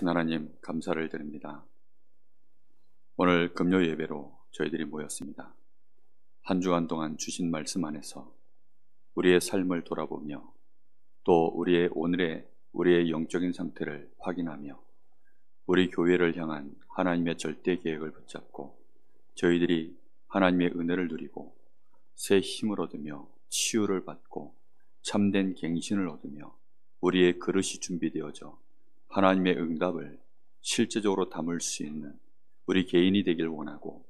살아계신 하나님 감사를 드립니다. 오늘 금요 예배로 저희들이 모였습니다. 한 주간 동안 주신 말씀 안에서 우리의 삶을 돌아보며 또 우리의 영적인 상태를 확인하며 우리 교회를 향한 하나님의 절대 계획을 붙잡고 저희들이 하나님의 은혜를 누리고 새 힘을 얻으며 치유를 받고 참된 갱신을 얻으며 우리의 그릇이 준비되어져 하나님의 응답을 실제적으로 담을 수 있는 우리 개인이 되길 원하고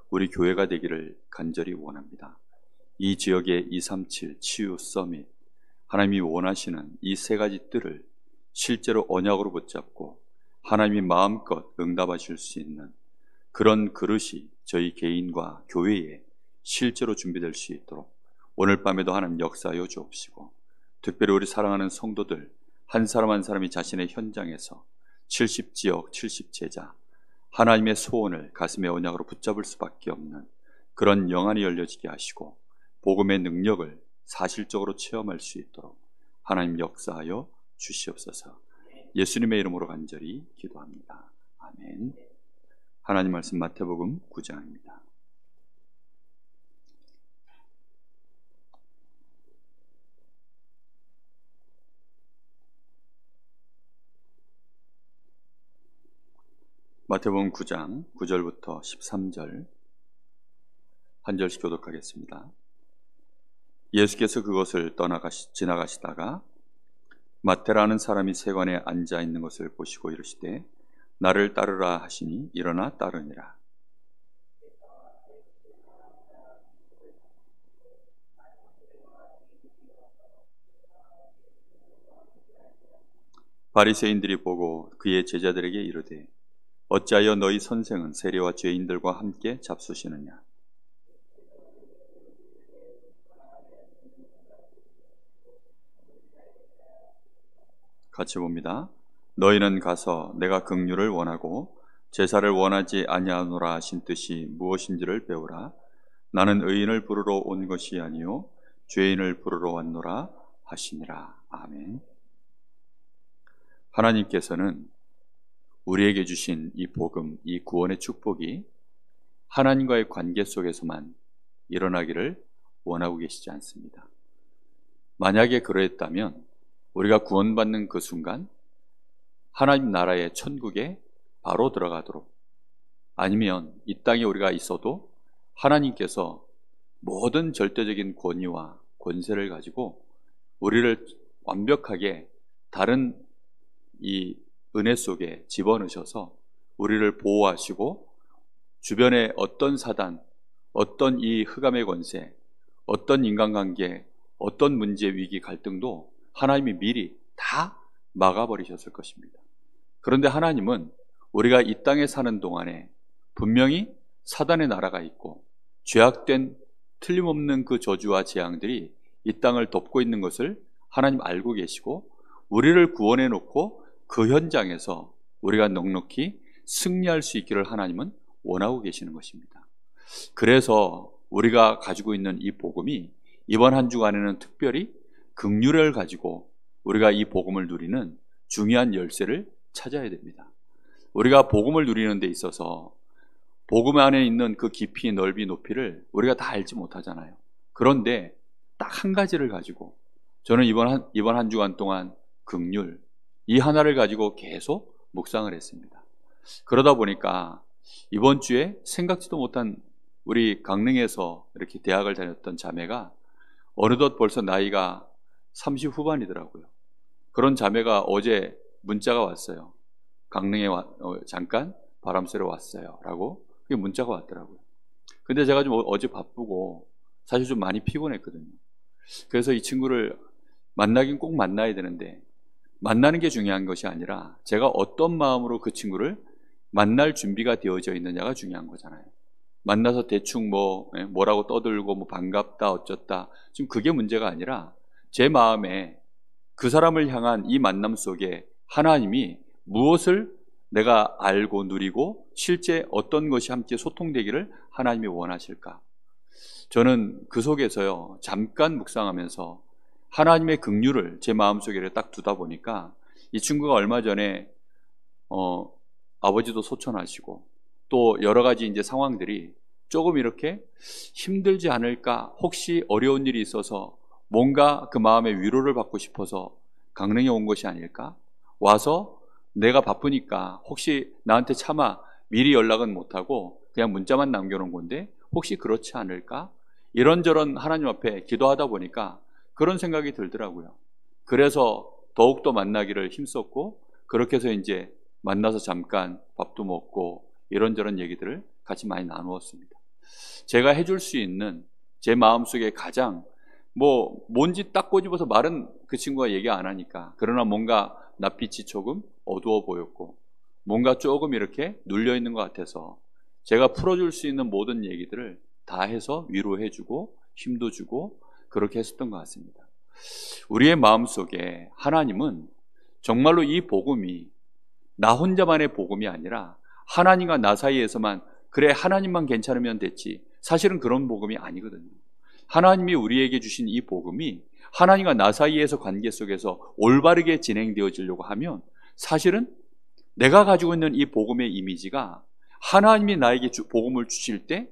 우리 교회가 되기를 간절히 원합니다. 이 지역의 237 치유 서밋, 하나님이 원하시는 이 세 가지 뜰을 실제로 언약으로 붙잡고 하나님이 마음껏 응답하실 수 있는 그런 그릇이 저희 개인과 교회에 실제로 준비될 수 있도록 오늘 밤에도 하나님 역사하여 주옵시고, 특별히 우리 사랑하는 성도들 한 사람 한 사람이 자신의 현장에서 70지역 70제자 하나님의 소원을 가슴의 언약으로 붙잡을 수밖에 없는 그런 영안이 열려지게 하시고 복음의 능력을 사실적으로 체험할 수 있도록 하나님 역사하여 주시옵소서. 예수님의 이름으로 간절히 기도합니다. 아멘. 하나님 말씀 마태복음 9장입니다. 마태복음 9장 9절부터 13절 한 절씩 교독하겠습니다. 예수께서 그곳을 지나가시다가 마태라는 사람이 세관에 앉아 있는 것을 보시고 이르시되 나를 따르라 하시니 일어나 따르니라. 바리새인들이 보고 그의 제자들에게 이르되 어찌하여 너희 선생은 세리와 죄인들과 함께 잡수시느냐? 같이 봅니다. 너희는 가서 내가 긍휼을 원하고 제사를 원하지 아니하노라 하신 뜻이 무엇인지를 배우라. 나는 의인을 부르러 온 것이 아니요 죄인을 부르러 왔노라 하시니라. 아멘. 하나님께서는 우리에게 주신 이 복음, 이 구원의 축복이 하나님과의 관계 속에서만 일어나기를 원하고 계시지 않습니다. 만약에 그러했다면 우리가 구원받는 그 순간 하나님 나라의 천국에 바로 들어가도록, 아니면 이 땅에 우리가 있어도 하나님께서 모든 절대적인 권위와 권세를 가지고 우리를 완벽하게 다른 이 은혜 속에 집어넣으셔서 우리를 보호하시고 주변에 어떤 사단, 어떤 이 흑암의 권세, 어떤 인간관계, 어떤 문제, 위기, 갈등도 하나님이 미리 다 막아버리셨을 것입니다. 그런데 하나님은 우리가 이 땅에 사는 동안에 분명히 사단의 나라가 있고 죄악된 틀림없는 그 저주와 재앙들이 이 땅을 덮고 있는 것을 하나님 알고 계시고 우리를 구원해 놓고 그 현장에서 우리가 넉넉히 승리할 수 있기를 하나님은 원하고 계시는 것입니다. 그래서 우리가 가지고 있는 이 복음이 이번 한 주간에는 특별히 긍휼을 가지고 우리가 이 복음을 누리는 중요한 열쇠를 찾아야 됩니다. 우리가 복음을 누리는 데 있어서 복음 안에 있는 그 깊이, 넓이, 높이를 우리가 다 알지 못하잖아요. 그런데 딱 한 가지를 가지고 저는 이번 한 주간 동안 긍휼, 이 하나를 가지고 계속 묵상을 했습니다. 그러다 보니까 이번 주에 생각지도 못한 우리 강릉에서 이렇게 대학을 다녔던 자매가 어느덧 벌써 나이가 30 후반이더라고요. 그런 자매가 어제 문자가 왔어요. 강릉에 잠깐 바람 쐬러 왔어요 라고 그게 문자가 왔더라고요. 근데 제가 좀 어제 바쁘고 사실 좀 많이 피곤했거든요. 그래서 이 친구를 만나긴 꼭 만나야 되는데 만나는 게 중요한 것이 아니라 제가 어떤 마음으로 그 친구를 만날 준비가 되어져 있느냐가 중요한 거잖아요. 만나서 대충 뭐라고 떠들고 반갑다 어쩌다 지금 그게 문제가 아니라 제 마음에 그 사람을 향한 이 만남 속에 하나님이 무엇을 내가 알고 누리고 실제 어떤 것이 함께 소통되기를 하나님이 원하실까? 저는 그 속에서요 잠깐 묵상하면서 하나님의 긍휼을 제 마음속에 딱 두다 보니까 이 친구가 얼마 전에 아버지도 소천하시고 또 여러 가지 이제 상황들이 조금 이렇게 힘들지 않을까, 혹시 어려운 일이 있어서 뭔가 그 마음의 위로를 받고 싶어서 강릉에 온 것이 아닐까? 와서 내가 바쁘니까 혹시 나한테 차마 미리 연락은 못하고 그냥 문자만 남겨놓은 건데 혹시 그렇지 않을까? 이런저런 하나님 앞에 기도하다 보니까 그런 생각이 들더라고요. 그래서 더욱더 만나기를 힘썼고, 그렇게 해서 이제 만나서 잠깐 밥도 먹고 이런저런 얘기들을 같이 많이 나누었습니다. 제가 해줄 수 있는 제 마음속에 가장 뭔지 딱 꼬집어서 말은 그 친구가 얘기 안 하니까, 그러나 뭔가 낯빛이 조금 어두워 보였고 뭔가 조금 이렇게 눌려 있는 것 같아서 제가 풀어줄 수 있는 모든 얘기들을 다 해서 위로해주고 힘도 주고 그렇게 했었던 것 같습니다. 우리의 마음속에 하나님은 정말로 이 복음이 나 혼자만의 복음이 아니라 하나님과 나 사이에서만, 그래 하나님만 괜찮으면 됐지, 사실은 그런 복음이 아니거든요. 하나님이 우리에게 주신 이 복음이 하나님과 나 사이에서 관계 속에서 올바르게 진행되어지려고 하면 사실은 내가 가지고 있는 이 복음의 이미지가 하나님이 나에게 복음을 주실 때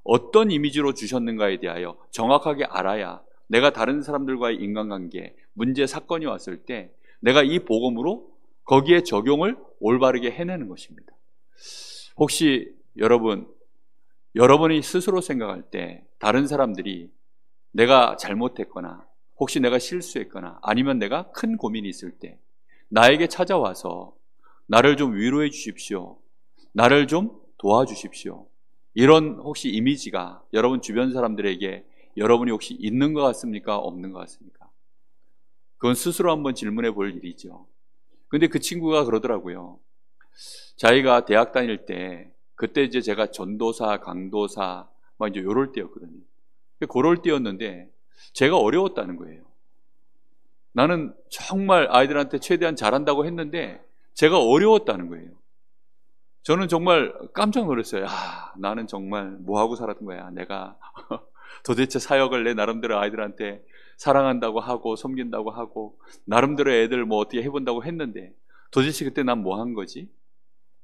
어떤 이미지로 주셨는가에 대하여 정확하게 알아야 내가 다른 사람들과의 인간관계, 문제, 사건이 왔을 때 내가 이 복음으로 거기에 적용을 올바르게 해내는 것입니다. 혹시 여러분이 스스로 생각할 때 다른 사람들이 내가 잘못했거나 혹시 내가 실수했거나 아니면 내가 큰 고민이 있을 때 나에게 찾아와서 나를 좀 위로해 주십시오, 나를 좀 도와주십시오, 이런 혹시 이미지가 여러분 주변 사람들에게 여러분이 혹시 있는 것 같습니까? 없는 것 같습니까? 그건 스스로 한번 질문해 볼 일이죠. 근데 그 친구가 그러더라고요. 자기가 대학 다닐 때 그때 이제 제가 전도사, 강도사 막 이제 요럴 때였거든요. 그럴 때였는데 제가 어려웠다는 거예요. 나는 정말 아이들한테 최대한 잘한다고 했는데 제가 어려웠다는 거예요. 저는 정말 깜짝 놀랐어요. 나는 정말 뭐하고 살았던 거야. 내가 도대체 사역을 내 나름대로 아이들한테 사랑한다고 하고 섬긴다고 하고 나름대로 애들 어떻게 해본다고 했는데 도대체 그때 난 뭐 한 거지?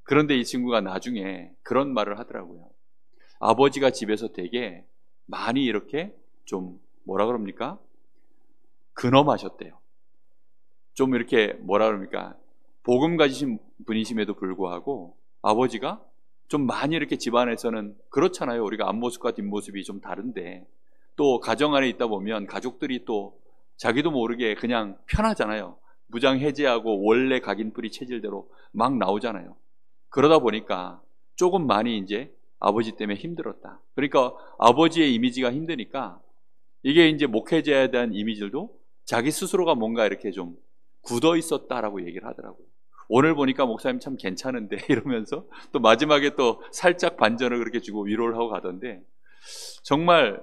그런데 이 친구가 나중에 그런 말을 하더라고요. 아버지가 집에서 되게 많이 이렇게 좀 뭐라 그럽니까? 근엄하셨대요. 좀 이렇게 뭐라 그럽니까? 복음 가지신 분이심에도 불구하고 아버지가 좀 많이 이렇게 집안에서는 그렇잖아요. 우리가 앞모습과 뒷모습이 좀 다른데 또 가정 안에 있다 보면 가족들이 또 자기도 모르게 그냥 편하잖아요. 무장 해제하고 원래 각인뿌리 체질대로 막 나오잖아요. 그러다 보니까 조금 많이 이제 아버지 때문에 힘들었다. 그러니까 아버지의 이미지가 힘드니까 이게 이제 목회자에 대한 이미지들도 자기 스스로가 뭔가 이렇게 좀 굳어 있었다라고 얘기를 하더라고요. 오늘 보니까 목사님 참 괜찮은데 이러면서 또 마지막에 또 살짝 반전을 그렇게 주고 위로를 하고 가던데 정말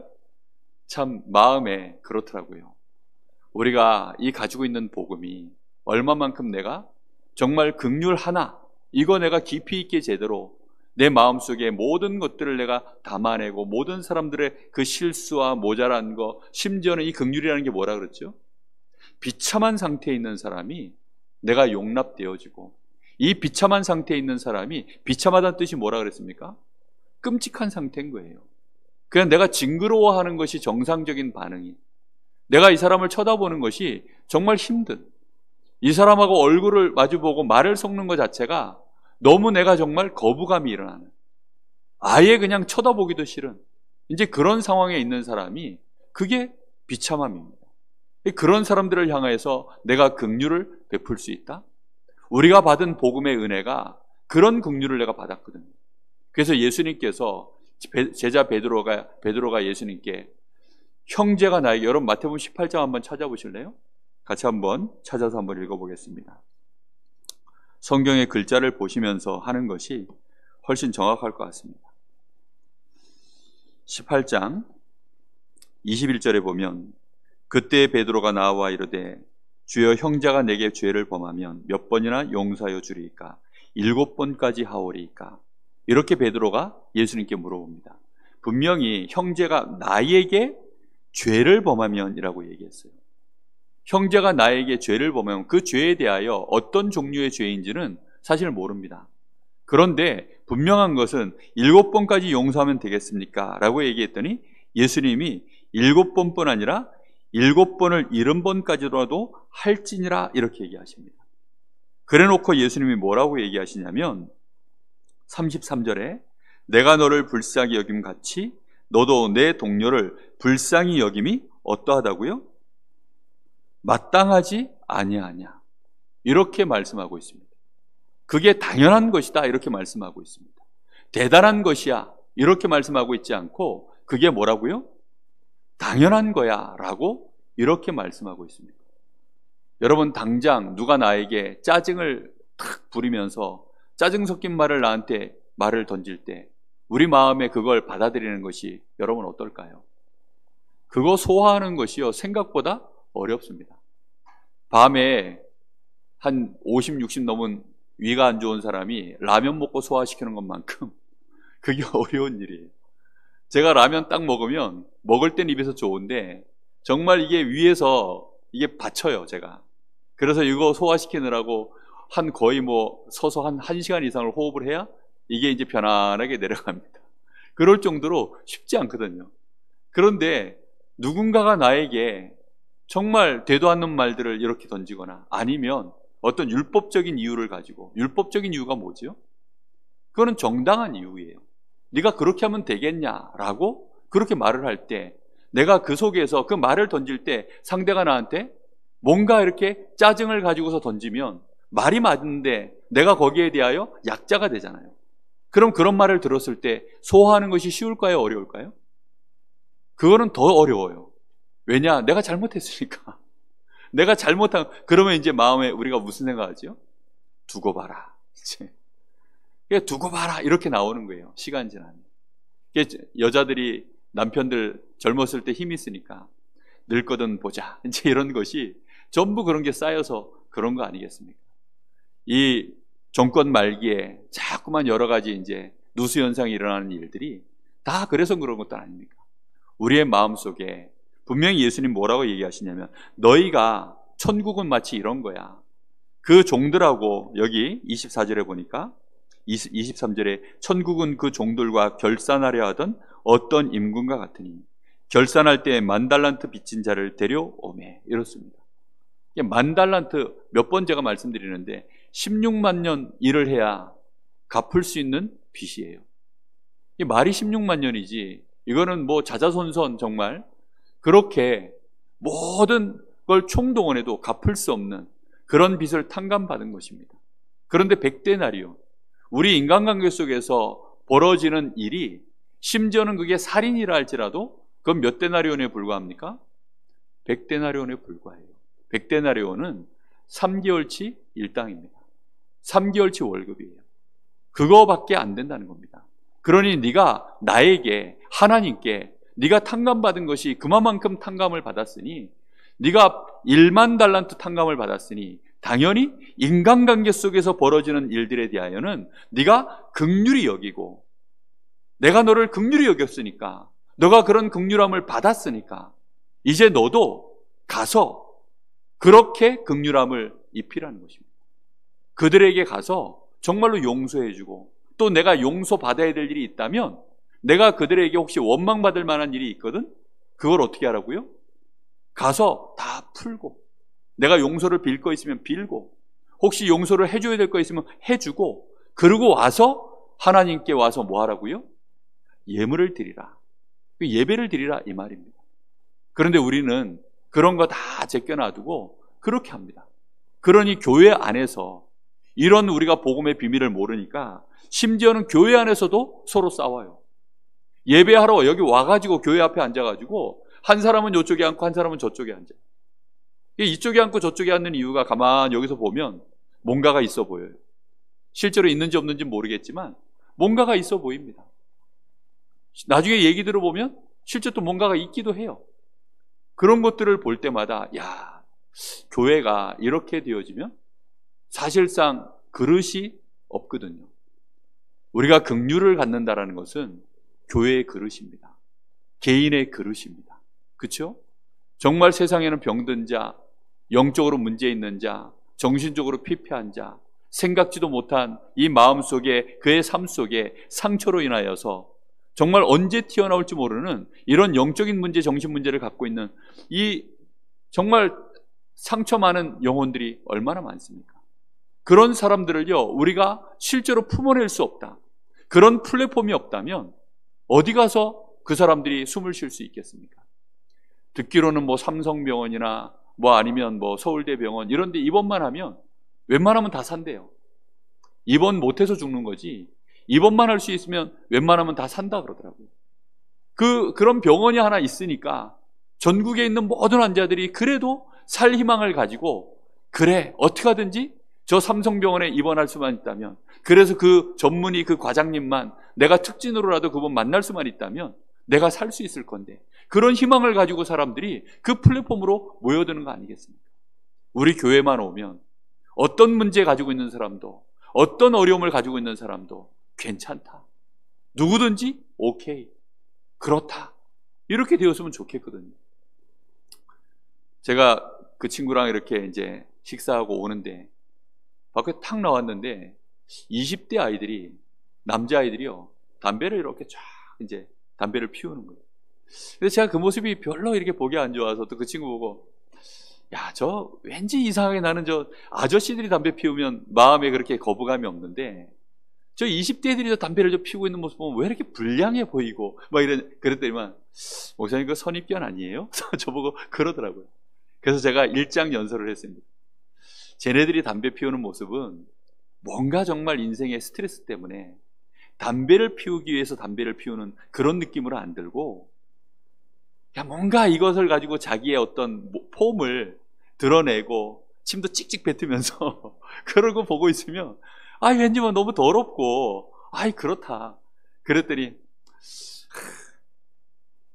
참 마음에 그렇더라고요. 우리가 이 가지고 있는 복음이 얼마만큼 내가 정말 긍휼 하나, 이거 내가 깊이 있게 제대로 내 마음속에 모든 것들을 내가 담아내고 모든 사람들의 그 실수와 모자란 거, 심지어는 이 긍휼이라는 게 뭐라 그랬죠? 비참한 상태에 있는 사람이 내가 용납되어지고, 이 비참한 상태에 있는 사람이, 비참하다는 뜻이 뭐라 그랬습니까? 끔찍한 상태인 거예요. 그냥 내가 징그러워하는 것이 정상적인 반응이, 내가 이 사람을 쳐다보는 것이 정말 힘든, 이 사람하고 얼굴을 마주보고 말을 섞는 것 자체가 너무 내가 정말 거부감이 일어나는, 아예 그냥 쳐다보기도 싫은 이제 그런 상황에 있는 사람이, 그게 비참함입니다. 그런 사람들을 향해서 내가 긍휼을 베풀 수 있다? 우리가 받은 복음의 은혜가 그런 긍휼을 내가 받았거든요. 그래서 예수님께서 제자 베드로가 예수님께 형제가 나에게, 여러분 마태복음 18장 한번 찾아보실래요? 같이 한번 찾아서 한번 읽어보겠습니다. 성경의 글자를 보시면서 하는 것이 훨씬 정확할 것 같습니다. 18장 21절에 보면 그때 베드로가 나와 이르되 주여 형제가 내게 죄를 범하면 몇 번이나 용서하여 주리이까? 7번까지 하오리이까? 이렇게 베드로가 예수님께 물어봅니다. 분명히 형제가 나에게 죄를 범하면이라고 얘기했어요. 형제가 나에게 죄를 범하면 그 죄에 대하여 어떤 종류의 죄인지는 사실 모릅니다. 그런데 분명한 것은 7번까지 용서하면 되겠습니까? 라고 얘기했더니 예수님이 7번뿐 아니라 7번을 70번까지라도 할지니라 이렇게 얘기하십니다. 그래 놓고 예수님이 뭐라고 얘기하시냐면 33절에 내가 너를 불쌍히 여김 같이 너도 내 동료를 불쌍히 여김이 어떠하다고요? 마땅하지 아니하냐 이렇게 말씀하고 있습니다. 그게 당연한 것이다 이렇게 말씀하고 있습니다. 대단한 것이야 이렇게 말씀하고 있지 않고 그게 뭐라고요? 당연한 거야 라고 이렇게 말씀하고 있습니다. 여러분 당장 누가 나에게 짜증을 탁 부리면서 짜증 섞인 나한테 말을 던질 때 우리 마음에 그걸 받아들이는 것이 여러분 어떨까요? 그거 소화하는 것이요 생각보다 어렵습니다. 밤에 한 50, 60 넘은 위가 안 좋은 사람이 라면 먹고 소화시키는 것만큼 그게 어려운 일이에요. 제가 라면 딱 먹으면 먹을 땐 입에서 좋은데 정말 이게 위에서 이게 받쳐요 제가. 그래서 이거 소화시키느라고 거의 서서 한 1시간 이상을 호흡을 해야 이게 이제 편안하게 내려갑니다. 그럴 정도로 쉽지 않거든요. 그런데 누군가가 나에게 정말 되도 않는 말들을 이렇게 던지거나 아니면 어떤 율법적인 이유를 가지고, 율법적인 이유가 뭐죠? 그거는 정당한 이유예요. 네가 그렇게 하면 되겠냐라고 그렇게 말을 할 때 내가 그 속에서 그 말을 던질 때 상대가 나한테 뭔가 이렇게 짜증을 가지고서 던지면 말이 맞는데 내가 거기에 대하여 약자가 되잖아요. 그럼 그런 말을 들었을 때 소화하는 것이 쉬울까요? 어려울까요? 그거는 더 어려워요. 왜냐? 내가 잘못했으니까. 내가 그러면 이제 마음에 우리가 무슨 생각하죠? 두고 봐라. 이제. 두고 봐라. 이렇게 나오는 거예요. 시간 지나면. 여자들이 남편들 젊었을 때 힘이 있으니까 늙거든 보자. 이제 이런 것이 전부 그런 게 쌓여서 그런 거 아니겠습니까? 이 정권 말기에 자꾸만 여러 가지 이제 누수 현상이 일어나는 일들이 다 그래서 그런 것도 아닙니까? 우리의 마음 속에 분명히 예수님 뭐라고 얘기하시냐면 너희가 천국은 마치 이런 거야. 그 종들하고 여기 24절에 보니까 23절에 천국은 그 종들과 결산하려 하던 어떤 임금과 같으니 결산할 때 10,000달란트 빚진 자를 데려오매 이렇습니다. 10,000달란트 몇 번 제가 말씀드리는데 16만 년 일을 해야 갚을 수 있는 빚이에요. 이 말이 16만 년이지 이거는 자자손손 정말 그렇게 모든 걸 총동원해도 갚을 수 없는 그런 빚을 탕감받은 것입니다. 그런데 100데나리온 우리 인간관계 속에서 벌어지는 일이 심지어는 그게 살인이라 할지라도 그건 몇 데나리온에 불과합니까? 100데나리온에 불과해요. 100데나리온은 3개월치 일당입니다. 3개월치 월급이에요. 그거밖에 안 된다는 겁니다. 그러니 네가 나에게 하나님께 네가 탕감받은 것이 그만큼 탕감을 받았으니 네가 10,000달란트 탕감을 받았으니 당연히 인간관계 속에서 벌어지는 일들에 대하여는 네가 긍휼히 여기고 내가 너를 긍휼히 여겼으니까 너가 그런 긍휼함을 받았으니까 이제 너도 가서 그렇게 긍휼함을 입히라는 것입니다. 그들에게 가서 정말로 용서해주고 또 내가 용서받아야 될 일이 있다면 내가 그들에게 혹시 원망받을 만한 일이 있거든? 그걸 어떻게 하라고요? 가서 다 풀고 내가 용서를 빌 거 있으면 빌고 혹시 용서를 해줘야 될 거 있으면 해주고 그러고 와서 하나님께 와서 뭐 하라고요? 예물을 드리라. 예배를 드리라 이 말입니다. 그런데 우리는 그런 거 다 제껴놔두고 그렇게 합니다. 그러니 교회 안에서 이런 우리가 복음의 비밀을 모르니까 심지어는 교회 안에서도 서로 싸워요. 예배하러 여기 와가지고 교회 앞에 앉아가지고 한 사람은 이쪽에 앉고 한 사람은 저쪽에 앉아요. 이쪽에 앉고 저쪽에 앉는 이유가 가만히 여기서 보면 뭔가가 있어 보여요. 실제로 있는지 없는지 모르겠지만 뭔가가 있어 보입니다. 나중에 얘기 들어보면 실제 또 뭔가가 있기도 해요. 그런 것들을 볼 때마다 야, 교회가 이렇게 되어지면 사실상 그릇이 없거든요. 우리가 긍휼을 갖는다라는 것은 교회의 그릇입니다. 개인의 그릇입니다. 그렇죠? 정말 세상에는 병든 자, 영적으로 문제 있는 자, 정신적으로 피폐한 자, 생각지도 못한 이 마음 속에, 그의 삶 속에 상처로 인하여서 정말 언제 튀어나올지 모르는 이런 영적인 문제, 정신 문제를 갖고 있는 이 정말 상처 많은 영혼들이 얼마나 많습니까? 그런 사람들을요, 우리가 실제로 품어낼 수 없다. 그런 플랫폼이 없다면 어디 가서 그 사람들이 숨을 쉴 수 있겠습니까? 듣기로는 뭐 삼성병원이나 뭐 아니면 뭐 서울대병원 이런 데 입원만 하면 웬만하면 다 산대요. 입원 못해서 죽는 거지, 입원만 할 수 있으면 웬만하면 다 산다 그러더라고요. 그런 병원이 하나 있으니까 전국에 있는 모든 환자들이 그래도 살 희망을 가지고, 그래, 어떻게 하든지 저 삼성병원에 입원할 수만 있다면, 그래서 그 전문의 그 과장님만 내가 특진으로라도 그분 만날 수만 있다면 내가 살 수 있을 건데, 그런 희망을 가지고 사람들이 그 플랫폼으로 모여드는 거 아니겠습니까? 우리 교회만 오면 어떤 문제 가지고 있는 사람도, 어떤 어려움을 가지고 있는 사람도 괜찮다, 누구든지 오케이, 그렇다, 이렇게 되었으면 좋겠거든요. 제가 그 친구랑 이렇게 이제 식사하고 오는데 밖에 탁 나왔는데 20대 아이들이, 남자아이들이요, 담배를 이렇게 쫙 이제 담배를 피우는 거예요. 근데 제가 그 모습이 별로 이렇게 보기 안 좋아서 또 그 친구 보고, 야, 저 왠지 이상하게 나는 저 아저씨들이 담배 피우면 마음에 그렇게 거부감이 없는데 저 20대들이 저 담배를 저 피우고 있는 모습 보면 왜 이렇게 불량해 보이고 막 그랬더니만, 목사님 그 선입견 아니에요? 저보고 그러더라고요. 그래서 제가 일장연설을 했습니다. 쟤네들이 담배 피우는 모습은 뭔가 정말 인생의 스트레스 때문에 담배를 피우기 위해서 담배를 피우는 그런 느낌으로 안 들고, 야, 뭔가 이것을 가지고 자기의 어떤 폼을 드러내고 침도 찍찍 뱉으면서 그러고 보고 있으면, 아, 왠지 뭐 너무 더럽고, 아이, 그렇다. 그랬더니,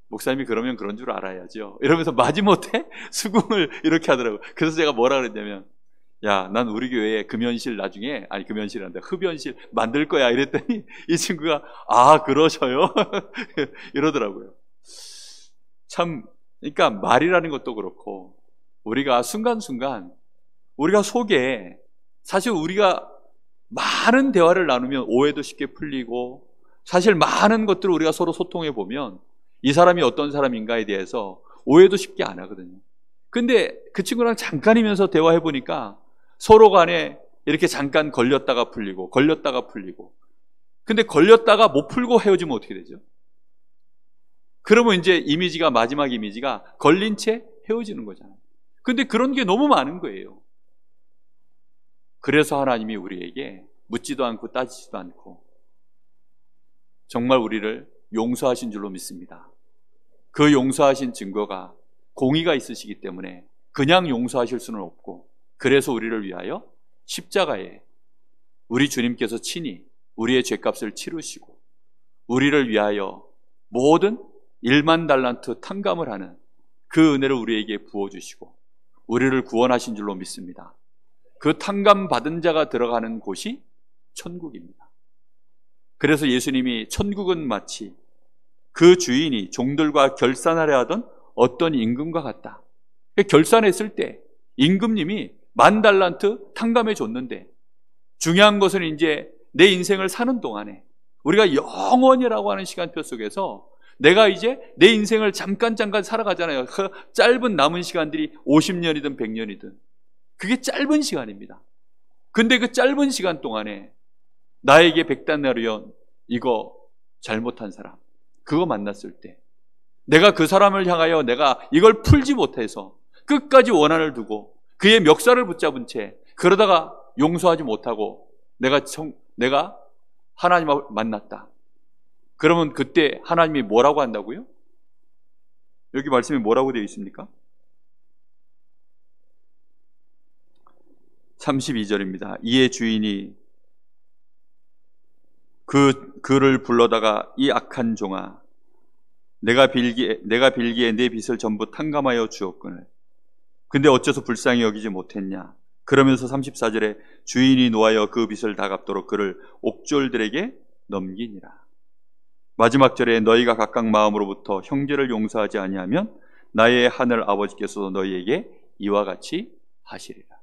목사님이 그러면 그런 줄 알아야죠, 이러면서 마지못해 수긍을 이렇게 하더라고요. 그래서 제가 뭐라 그랬냐면, 야, 난 우리 교회에 금연실 나중에, 아니 금연실이란다, 흡연실 만들 거야, 이랬더니 이 친구가, 아, 그러셔요? 이러더라고요. 참, 그러니까 말이라는 것도 그렇고, 우리가 순간순간 우리가 속에, 사실 우리가 많은 대화를 나누면 오해도 쉽게 풀리고, 사실 많은 것들을 우리가 서로 소통해 보면 이 사람이 어떤 사람인가에 대해서 오해도 쉽게 안 하거든요. 근데 그 친구랑 잠깐이면서 대화해 보니까 서로 간에 이렇게 잠깐 걸렸다가 풀리고 걸렸다가 풀리고, 근데 걸렸다가 못 풀고 헤어지면 어떻게 되죠? 그러면 이제 이미지가, 마지막 이미지가 걸린 채 헤어지는 거잖아요. 근데 그런 게 너무 많은 거예요. 그래서 하나님이 우리에게 묻지도 않고 따지지도 않고 정말 우리를 용서하신 줄로 믿습니다. 그 용서하신 증거가 공의가 있으시기 때문에 그냥 용서하실 수는 없고, 그래서 우리를 위하여 십자가에 우리 주님께서 친히 우리의 죄값을 치르시고 우리를 위하여 모든 1만 달란트 탕감을 하는 그 은혜를 우리에게 부어주시고 우리를 구원하신 줄로 믿습니다. 그 탕감 받은 자가 들어가는 곳이 천국입니다. 그래서 예수님이 천국은 마치 그 주인이 종들과 결산하려 하던 어떤 임금과 같다. 결산했을 때 임금님이 1만 달란트 탕감해 줬는데, 중요한 것은 이제 내 인생을 사는 동안에 우리가 영원이라고 하는 시간표 속에서 내가 이제 내 인생을 잠깐 살아가잖아요. 그 짧은 남은 시간들이 50년이든 100년이든 그게 짧은 시간입니다. 근데 그 짧은 시간 동안에 나에게 백단나리온 이거 잘못한 사람, 그거 만났을 때 내가 그 사람을 향하여 내가 이걸 풀지 못해서 끝까지 원한을 두고 그의 멱살을 붙잡은 채 그러다가 용서하지 못하고 내가 하나님을 만났다. 그러면 그때 하나님이 뭐라고 한다고요? 여기 말씀에 뭐라고 되어 있습니까? 32절입니다. 이에 주인이 그를 불러다가 이 악한 종아, 내가 빌기에 내 빚을 전부 탕감하여 주었거늘 근데 어째서 불쌍히 여기지 못했냐? 그러면서 34절에 주인이 노하여 그 빚을 다 갚도록 그를 옥졸들에게 넘기니라. 마지막 절에 너희가 각각 마음으로부터 형제를 용서하지 아니하면 나의 하늘 아버지께서도 너희에게 이와 같이 하시리라.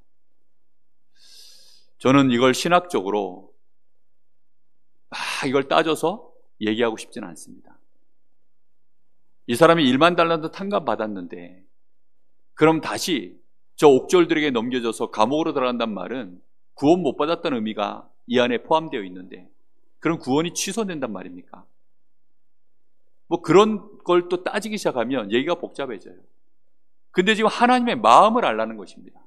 저는 이걸 신학적으로 이걸 따져서 얘기하고 싶지는 않습니다. 이 사람이 1만 달란트 탕감 받았는데 그럼 다시 저 옥졸들에게 넘겨져서 감옥으로 들어간단 말은 구원 못 받았다는 의미가 이 안에 포함되어 있는데, 그럼 구원이 취소된단 말입니까? 뭐 그런 걸 또 따지기 시작하면 얘기가 복잡해져요. 근데 지금 하나님의 마음을 알라는 것입니다.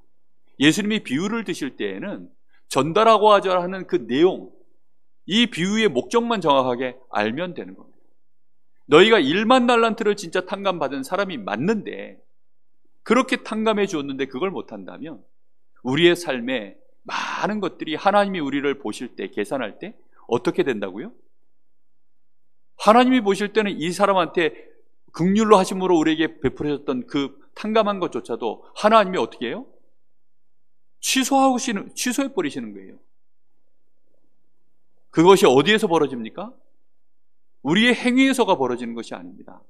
예수님이 비유를 드실 때에는 전달하고 하는 그 내용, 이 비유의 목적만 정확하게 알면 되는 겁니다. 너희가 1만 달란트를 진짜 탕감받은 사람이 맞는데, 그렇게 탕감해 주었는데 그걸 못한다면 우리의 삶에 많은 것들이 하나님이 우리를 보실 때, 계산할 때 어떻게 된다고요? 하나님이 보실 때는 이 사람한테 긍휼로 하심으로 우리에게 베풀어졌던 그 탕감한 것조차도 하나님이 어떻게 해요? 취소해 버리시는 거예요. 그것이 어디에서 벌어집니까? 우리의 행위에서가 벌어지는 것이 아닙니다.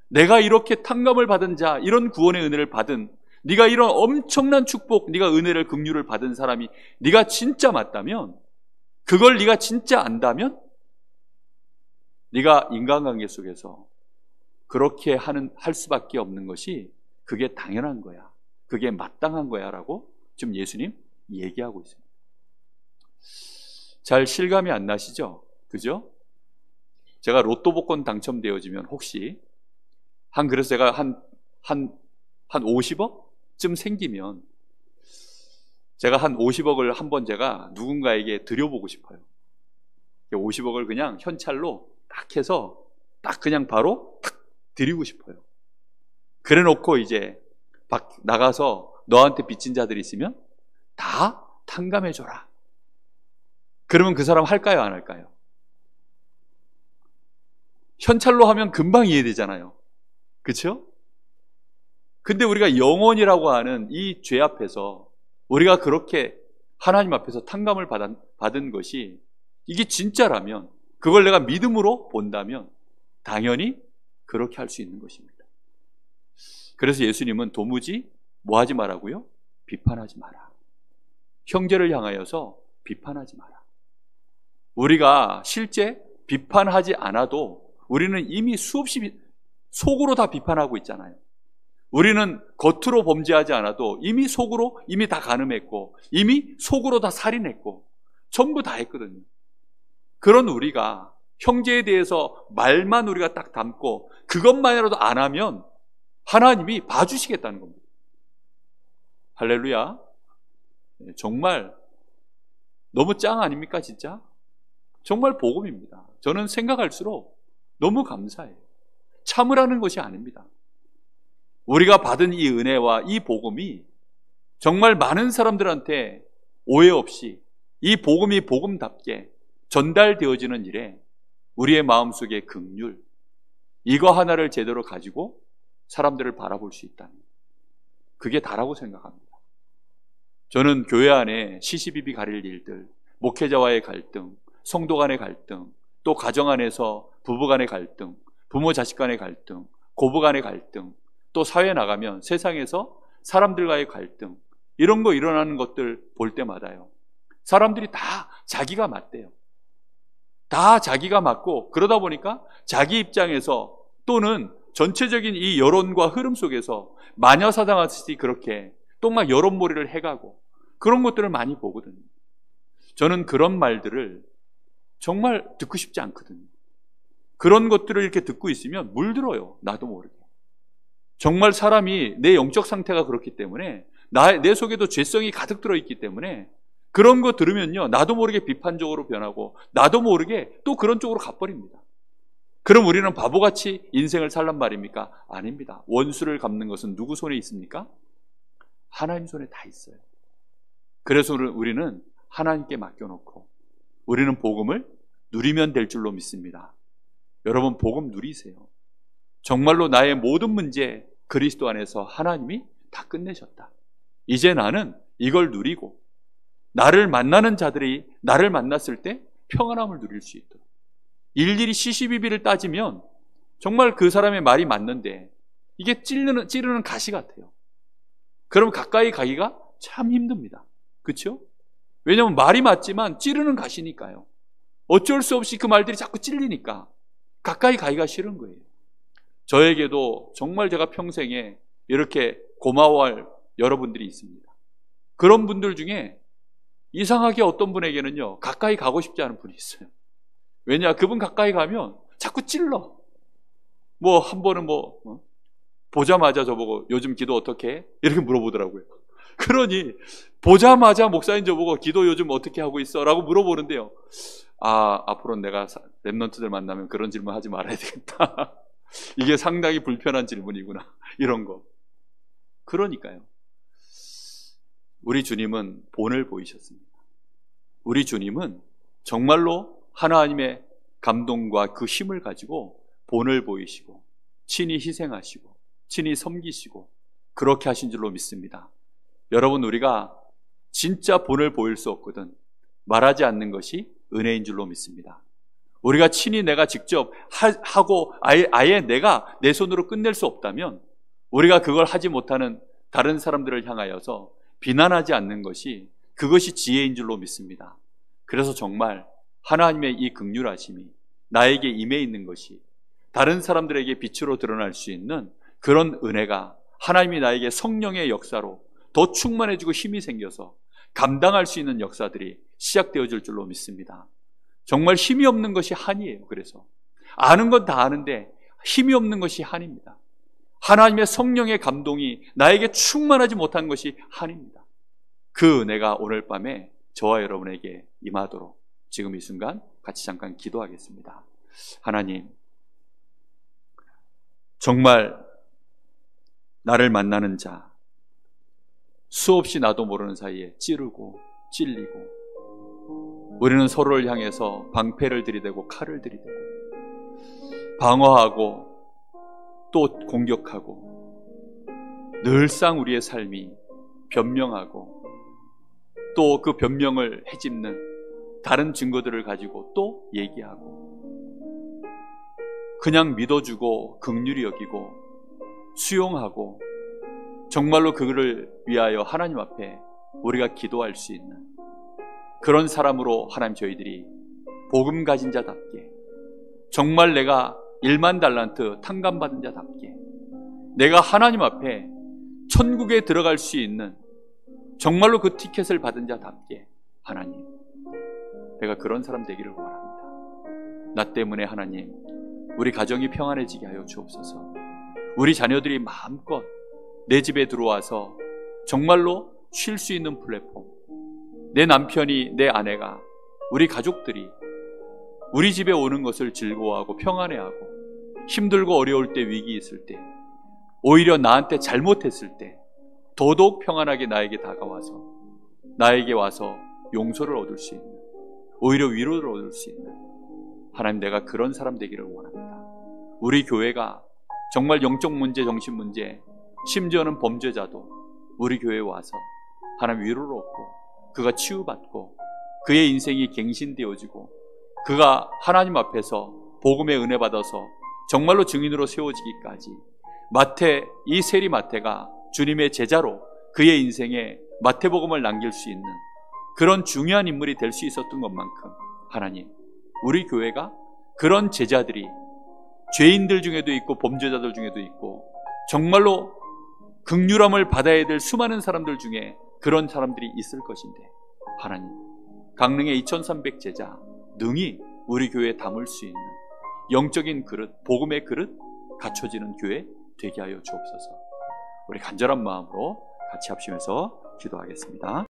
내가 이렇게 탕감을 받은 자, 이런 구원의 은혜를 받은, 네가 이런 엄청난 축복, 네가 은혜를, 긍휼을 받은 사람이 네가 진짜 맞다면, 그걸 네가 진짜 안다면 네가 인간관계 속에서 그렇게 할 수밖에 없는 것이, 그게 당연한 거야, 그게 마땅한 거야 라고 지금 예수님 얘기하고 있습니다. 잘 실감이 안 나시죠? 그죠? 제가 로또 복권 당첨되어지면 혹시 그래서 제가 한 50억쯤 생기면 제가 한 50억을 한번 제가 누군가에게 드려보고 싶어요. 50억을 그냥 현찰로 딱 해서 딱 그냥 바로 탁 드리고 싶어요. 그래 놓고 이제 나가서 너한테 빚진 자들이 있으면 다 탕감해 줘라. 그러면 그 사람 할까요, 안 할까요? 현찰로 하면 금방 이해되잖아요. 그렇죠? 근데 우리가 영혼이라고 하는 이 죄 앞에서 우리가 그렇게 하나님 앞에서 탕감을 받은 것이 이게 진짜라면, 그걸 내가 믿음으로 본다면 당연히 그렇게 할 수 있는 것입니다. 그래서 예수님은 도무지 뭐 하지 말라고요? 비판하지 마라. 형제를 향하여서 비판하지 마라. 우리가 실제 비판하지 않아도 우리는 이미 수없이 속으로 다 비판하고 있잖아요. 우리는 겉으로 범죄하지 않아도 이미 속으로 이미 다 간음했고, 이미 속으로 다 살인했고, 전부 다 했거든요. 그런 우리가 형제에 대해서 말만 우리가 딱 담고 그것만이라도 안 하면 하나님이 봐주시겠다는 겁니다. 할렐루야. 정말 너무 짱 아닙니까, 진짜? 정말 복음입니다. 저는 생각할수록 너무 감사해요. 참으라는 것이 아닙니다. 우리가 받은 이 은혜와 이 복음이 정말 많은 사람들한테 오해 없이 이 복음이 복음답게 전달되어지는 일에 우리의 마음속에 긍휼, 이거 하나를 제대로 가지고 사람들을 바라볼 수 있다는, 그게 다라고 생각합니다. 저는 교회 안에 시시비비 가릴 일들, 목회자와의 갈등, 성도 간의 갈등, 또 가정 안에서 부부 간의 갈등, 부모 자식 간의 갈등, 고부 간의 갈등, 또 사회에 나가면 세상에서 사람들과의 갈등, 이런 거 일어나는 것들 볼 때마다요, 사람들이 다 자기가 맞대요. 다 자기가 맞고, 그러다 보니까 자기 입장에서 또는 전체적인 이 여론과 흐름 속에서 마녀사당하듯이 그렇게 또 막 여론몰이를 해가고 그런 것들을 많이 보거든요. 저는 그런 말들을 정말 듣고 싶지 않거든요. 그런 것들을 이렇게 듣고 있으면 물들어요, 나도 모르게. 정말 사람이 내 영적 상태가 그렇기 때문에, 내 속에도 죄성이 가득 들어있기 때문에 그런 거 들으면요, 나도 모르게 비판적으로 변하고 나도 모르게 또 그런 쪽으로 가버립니다. 그럼 우리는 바보같이 인생을 살란 말입니까? 아닙니다. 원수를 갚는 것은 누구 손에 있습니까? 하나님 손에 다 있어요. 그래서 우리는 하나님께 맡겨놓고 우리는 복음을 누리면 될 줄로 믿습니다. 여러분, 복음 누리세요. 정말로 나의 모든 문제 그리스도 안에서 하나님이 다 끝내셨다. 이제 나는 이걸 누리고 나를 만나는 자들이 나를 만났을 때 평안함을 누릴 수 있도록, 일일이 시시비비를 따지면 정말 그 사람의 말이 맞는데 이게 찌르는 가시 같아요. 그럼 가까이 가기가 참 힘듭니다. 그렇죠? 왜냐하면 말이 맞지만 찌르는 가시니까요. 어쩔 수 없이 그 말들이 자꾸 찔리니까 가까이 가기가 싫은 거예요. 저에게도 정말 제가 평생에 이렇게 고마워할 여러분들이 있습니다. 그런 분들 중에 이상하게 어떤 분에게는요, 가까이 가고 싶지 않은 분이 있어요. 왜냐, 그분 가까이 가면 자꾸 찔러. 뭐 한 번은 보자마자 저보고 요즘 기도 어떻게 해? 이렇게 물어보더라고요. 그러니 보자마자 목사님 저보고 기도 요즘 어떻게 하고 있어? 라고 물어보는데요, 앞으로는 내가 랩런트들 만나면 그런 질문 하지 말아야 되겠다. 이게 상당히 불편한 질문이구나, 이런 거. 그러니까요, 우리 주님은 본을 보이셨습니다. 우리 주님은 정말로 하나님의 감동과 그 힘을 가지고 본을 보이시고 친히 희생하시고 친히 섬기시고 그렇게 하신 줄로 믿습니다. 여러분, 우리가 진짜 본을 보일 수 없거든 말하지 않는 것이 은혜인 줄로 믿습니다. 우리가 친히 내가 직접 하고 아예 내가 내 손으로 끝낼 수 없다면 우리가 그걸 하지 못하는 다른 사람들을 향하여서 비난하지 않는 것이, 그것이 지혜인 줄로 믿습니다. 그래서 정말 하나님의 이 긍휼하심이 나에게 임해 있는 것이 다른 사람들에게 빛으로 드러날 수 있는 그런 은혜가 하나님이 나에게 성령의 역사로 더 충만해지고 힘이 생겨서 감당할 수 있는 역사들이 시작되어질 줄로 믿습니다. 정말 힘이 없는 것이 한이에요. 그래서 아는 건 다 아는데 힘이 없는 것이 한입니다. 하나님의 성령의 감동이 나에게 충만하지 못한 것이 한입니다. 그 은혜가 오늘 밤에 저와 여러분에게 임하도록 지금 이 순간 같이 잠깐 기도하겠습니다. 하나님, 정말 나를 만나는 자, 수없이 나도 모르는 사이에 찌르고 찔리고, 우리는 서로를 향해서 방패를 들이대고 칼을 들이대고 방어하고 또 공격하고, 늘상 우리의 삶이 변명하고 또 그 변명을 헤집는 다른 증거들을 가지고 또 얘기하고, 그냥 믿어주고 긍휼히 여기고 수용하고 정말로 그를 위하여 하나님 앞에 우리가 기도할 수 있는 그런 사람으로 하나님, 저희들이 복음 가진 자답게, 정말 내가 1만 달란트 탕감받은 자답게, 내가 하나님 앞에 천국에 들어갈 수 있는 정말로 그 티켓을 받은 자답게, 하나님, 내가 그런 사람 되기를 원합니다. 나 때문에 하나님, 우리 가정이 평안해지게 하여 주옵소서. 우리 자녀들이 마음껏 내 집에 들어와서 정말로 쉴 수 있는 플랫폼, 내 남편이, 내 아내가, 우리 가족들이 우리 집에 오는 것을 즐거워하고 평안해하고, 힘들고 어려울 때, 위기 있을 때, 오히려 나한테 잘못했을 때 더더욱 평안하게 나에게 다가와서 나에게 와서 용서를 얻을 수 있는, 오히려 위로를 얻을 수 있는, 하나님, 내가 그런 사람 되기를 원합니다. 우리 교회가 정말 영적 문제, 정신 문제, 심지어는 범죄자도 우리 교회에 와서 하나님 위로를 얻고 그가 치유받고 그의 인생이 갱신되어지고 그가 하나님 앞에서 복음의 은혜 받아서 정말로 증인으로 세워지기까지, 이 세리 마태가 주님의 제자로 그의 인생에 마태복음을 남길 수 있는 그런 중요한 인물이 될 수 있었던 것만큼, 하나님, 우리 교회가 그런 제자들이 죄인들 중에도 있고 범죄자들 중에도 있고 정말로 긍휼함을 받아야 될 수많은 사람들 중에 그런 사람들이 있을 것인데, 하나님, 강릉의 2300 제자 능히 우리 교회에 담을 수 있는 영적인 그릇, 복음의 그릇 갖춰지는 교회 되게 하여 주옵소서. 우리 간절한 마음으로 같이 합심해서 기도하겠습니다.